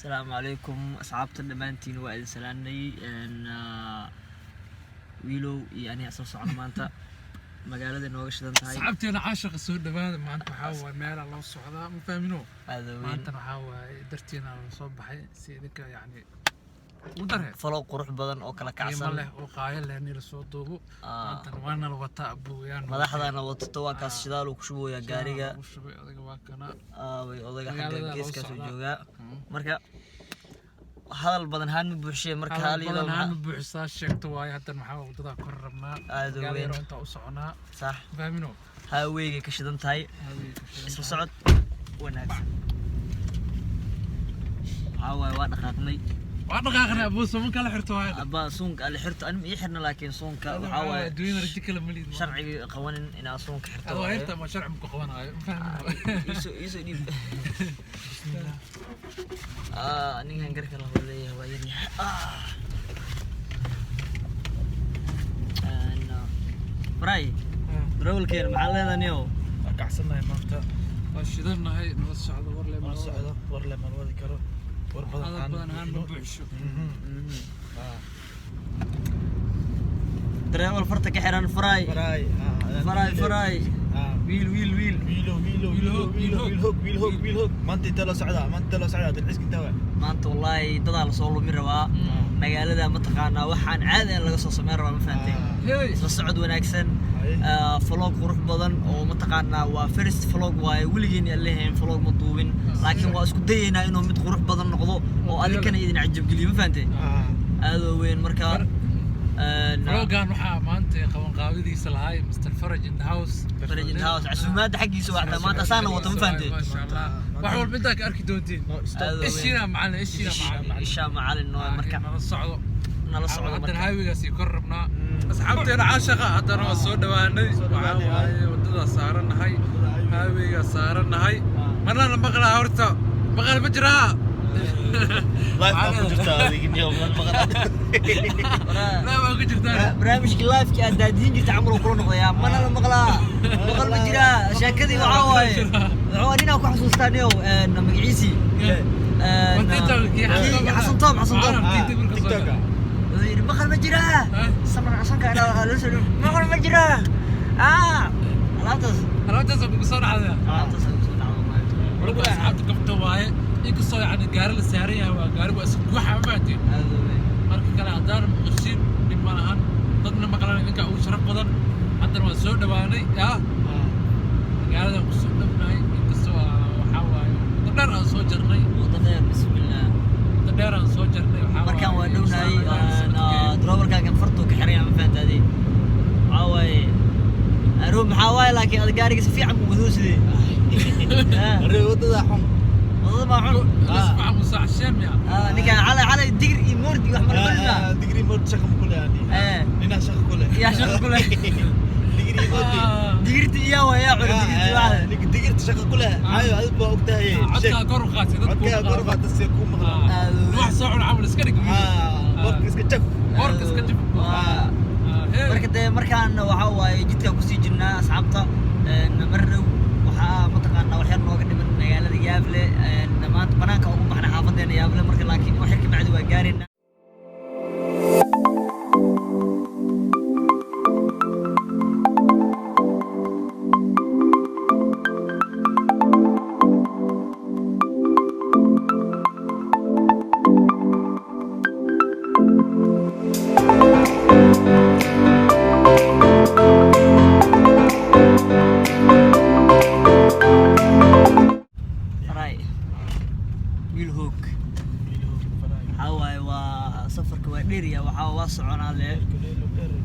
السلام عليكم أصحابتنا دمانتين وإذا سلامني إن ويلو يعني أساس على مانتا مقالة إنه وش دنت هاي أصحابتنا عاشق السود دمانة ما أنت حاول مال الله الصعداء مفهمينه هذا ما وين أنت حاول درتينا الصبح سيدك يعني مدرب فلو قروح بدن أو كلا عسل كعسل له وقايل لأني الصوت دوبو ما أنت وانا الوطاء أبو يعني ما ذا أنا وتطوع كاس شدال وكشبو يا جاريجا وشبي أديك واكنا وأديك حاجة كيس كاس وجوجا مركا هذا البدن هان بوحشة مركا هالي لو هان بوحشة شكت واي حتى المحاول تدا كرمنا هذا وين أنت أوسعنا صح فاهمينه هاي ويجي كشدنت هاي اسمه سعد وناكس عاوي وانا خاطني وانا قاقنا ابو سمك على حرته هذا ابا سونك اللي حرته انا يحرنا لكن سونك وحاوي دوين رجيك المليد شرعي قوانين ان سونك حرته هو حرته ما شرع مكو قوانا فاهم يسو دي بسم الله نيجي نقرك الله ولي هوايني انا براي درول كين معلنا نيو كعسنا يا مامتا وشدنا هي نوسع ور لي ما سعده ور لي ما ودي كرو ور بدن هان بوحشو دريول فرتك حيران فراي فراي ويل ما انت تلا سعده ما انت تلا سعده العسك دواء ما انت والله ددا la soo lumin rabaa magaalada ma taqaana waxaan caadi laga soo sameeyay rabaa ma fahanteen isla socod wanaagsan vlog qurux badan oo ma taqaana waa first vlog waaye wiligeena leeyahay vlog ma duubin laakiin waa isku dayeynaa inuu mid qurux badan noqdo oo adinkana idin cajab geliyo ma fahanteen aad weyn marka فلوغان waxaa maanta qaban qaabadiisa lahay Mr Faraj in the house casuumaad xaqiisa waxda maanta saana wata ma fahanteen ما شاء الله wax walba inta ka arki doontiin ishina macallin isha macallin noo marka nala socdo marka haywigaasi kor rabnaa asxaabteena caashaqa hadana waa soo dhawaanay waxaa wadada saaranahay haywiga saaranahay marna la maqlaa horta maqal ma jiraa لايف ما كنت هذيك اليوم لا ما كنت برنامج لايف كي ادادين جيت عمرو كل نقضيا ما انا مقلا مقل ما جرا شاكدي وعاواي عوانينا ku xasuustaaniyo magaciisi حسن طوم تيك توك مقل ما جرا سمر عشان كان مقل ما جرا alaabtaas ugu soo dhacday marka asxaabta qabto waaye inkastoo yani gaari la saaran yahay waa gaari waa isku waxa ma fahanteen marka kale haddaan maqashiin dhib ma lahan dadna maqlaan ninka ugu sharaf badan haddana waan soo dhawaanay magaalada ku soo dhawnahay inkastoo waxaa waaye dadheer aan soo jarnay bismillah dadheer aan soo jarnay markaan waa dhownahay drobalkaagan fartuu ka xiran ma fahantaadi waxaa waaye aroon maxaa waaye laakiin ad gaariga si fiican buu wadoosidee wadada xun ما حلو اسمع مساع الشام يا نيكا على دقري موردي واحمر كلنا دقري مورد شقم كله يعني هنا شق كله يا شق كله دقري مورد دقرتي يا ويا عرض دقرت شق كله ايوه هذا وقتها هي عدك كرقات عدك كرقات تسيكون مغلق روح ساعه عمل اسكرك ورك اسكتف markaan waxa waaye jidka ku sii jirnaa asxaabta marrow waxa ma taqaana wax yar nooga dhiman magaalada Yaable maanta banaanka ugu baxna xaafadeena Yaable marka laakiin wax yar ka bacdi waa gaarina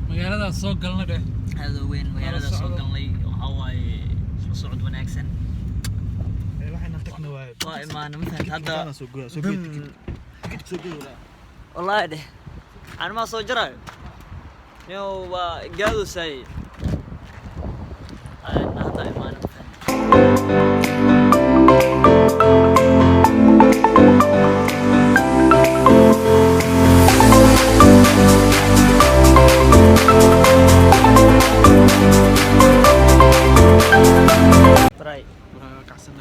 magaalada soo galnay de hada weyn magaalada soo galnay waxa waaye socod wanaagsan waxayna tagna waa imaan ma fahant hadda soo geeyo wallahi de aan ma soo jarayo yo waa gaado say hadda imaan ma fahant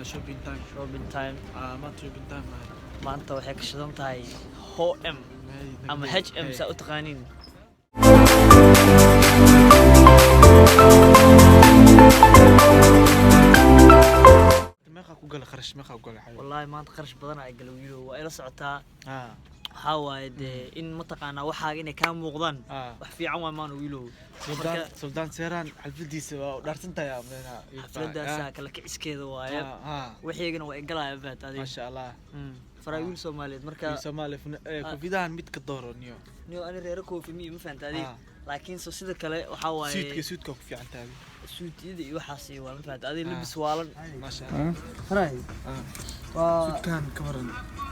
shopping time shopping time ما shopping time maanta waxay ka shidan tahay HM ama HM saa u taqaaniin والله ما أنت خرج بدنا أقول ويلو وإلى سعتها حاول إن متقنا وحاجة إن كان مغضن وحفي عوام ما نويلو سلطان سيران حفلتي سوا دارت يا منها حفلة ساك لك إسكيد وايد وحيجنا وإقلا يبات هذه ما شاء الله فرايول سومالي مركز سومالي كوفيدان ميت كدور نيو أنا ريركو في مي مفهمت هذه لكن سو سيدا كله وحاول سوت كوفي عن تابي سوت يدي وحاسي ومفهمت هذه لبس والن ما شاء الله فراي سوت كان كمرن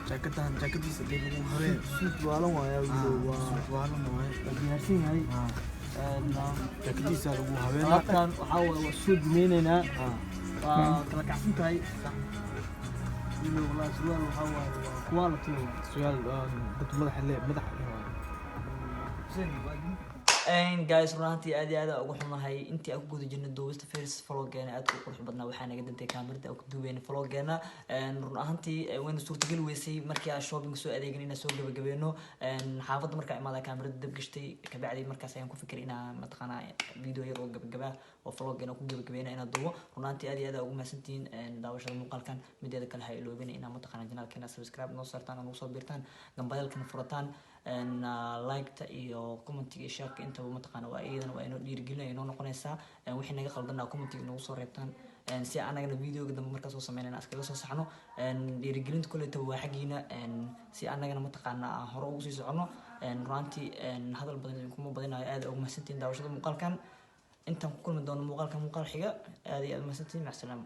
جاكتي سدينا هوري سوت والن وايا والن وايا يارسين هاي جاكتي سالو هبينا كان وحاول سوت ميننا كلا كعسين هاي والله سؤال وحاول كواليتي سؤال دت مدح and guys runtii aad iyo aad ugu xumahay intii aan ku guda jirnay duubista first vlog-geena aad u qurux badnaa waxaa naga dantay kaamirada oo ku duubeyna vlog-geena run ahaantii wayna suurtagal weysay markii aan shopping soo adeegin inaan soo gabagabeeno xaafadda markaa imaada kaamirada dab gashtay kabacdi markaas ayaan ku fikiray inaan mataqaanaa video yar oo gabagaba oo vlog-geena ku gabagabeena inaan duubo run ahaantii aad iyo aad ugu mahadsantihiin daawashada muuqaalkan mideeda kale ha iloobin inaan mataqaanaa janaalkeena subscribe noo saartaan oo noo soo biirtaan gambadeelkana furataan like-ta iyo commentiga iyo share-ka intaba mataqaana waa iyadana waa inoo dhiirigelin inoo noqonaysaa wixii naga qaldanaa commentiga nagu soo reebtaan si anagana videoga dambe markaa soo sameynayna iskaga soo saxno dhiirigelinta kuleetaba waa xaggiina si anagana mataqaana aan hore ugu sii socono runtii hadal badan kuma badinayo aad ugu mahadsantihiin daawashada muuqaalkan intaan ku kulmi doono muuqaalka muuqaal xiga aad iyo aad mahadsantihiin mac salaama